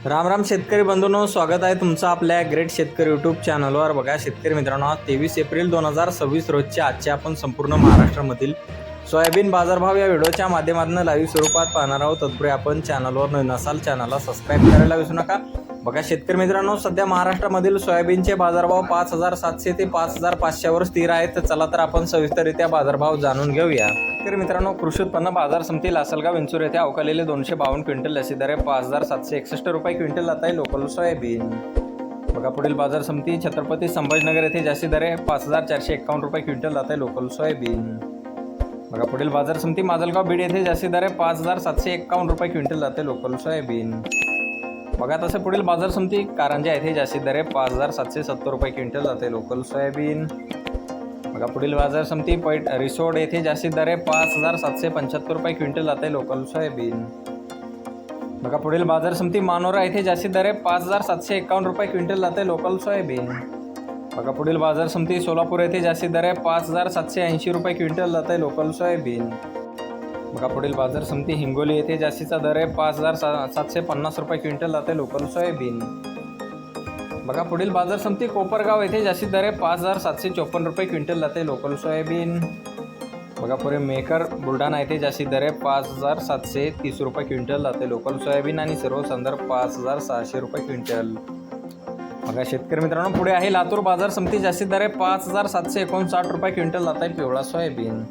राम राम शेतकरी बंधूंनो, स्वागत आहे तुमचं आपल्या ग्रेट शेतकरी यूट्यूब चॅनलवर। बघा शेतकरी मित्रांनो, 23 एप्रिल 2026 रोजच्या आजच्या आपण संपूर्ण महाराष्ट्रामधील सोयाबीन बाजारभाव या व्हिडिओच्या माध्यमातून लाईव्ह स्वरूपात पाहणार आहोत। तत्पूर्वी आपण चॅनलवर नवीन असाल चॅनलला सबस्क्राईब करायला विसरू नका। बघा शेतकरी मित्रांनो, सध्या महाराष्ट्रामधील सोयाबीनचे बाजारभाव 5700 ते 5500 वर स्थिर आहेत। तर चला तर आपण सविस्तररित्या बाजारभाव जाणून घेऊया। शेतकरी मित्रांनो, कृषी उत्पन्न बाजार समिती लासलगाव विंचूर येथे अवकालेले 252 क्विंटल अशी दर 5761 रुपये क्विंटल जात आहे लोकल सोयाबीन। बघा पुढील बाजार समिती छत्रपती संभाजीनगर येथे जास्ती दर 5451 रुपये क्विंटल जात आहे लोकल सोयाबीन। बघा पुढील बाजार समिती माजलगाव बीड येथे जास्ती दर 5751 रुपये क्विंटल जाते लोकल सोयाबीन। बघा तसे पुढील बाजार समिती कारंजा येथे जास्ती दर 5770 रुपये क्विंटल जाते लोकल सोयाबीन। बघा पुढील बाजार समिती रिसोड येथे जास्ती दर 5775 रुपये क्विंटल जाते लोकल सोयाबीन। बघा पुढील बाजार समिती मानोरा येथे जास्ती दर 5751 रुपये क्विंटल जाते लोकल सोयाबीन। बघा पुढील बाजार समिती सोलापूर येथे जास्ती दर 5780 रुपये क्विंटल जाते लोकल सोयाबीन। बघा पुढील बाजार समिती हिंगोली येथे जास्तीचा दर 5750 रुपये क्विंटल जाते लोकल सोयाबीन। बघा पुढील बाजार समिती कोपरगाव येथे जास्तीत दर 5754 रुपये क्विंटल जाते लोकल सोयाबीन। बघा पुढे मेकर बुलढाणा येथे जास्तीत दर 5730 रुपये क्विंटल जाते लोकल सोयाबीन आणि सर्व संदर्भ 5600 रुपये क्विंटल। बघा शेतकरी मित्रांनो, पुढे आहे लातूर बाजार समिती जास्तीत दर 5759 रुपये क्विंटल जात आहे पिवळा सोयाबीन।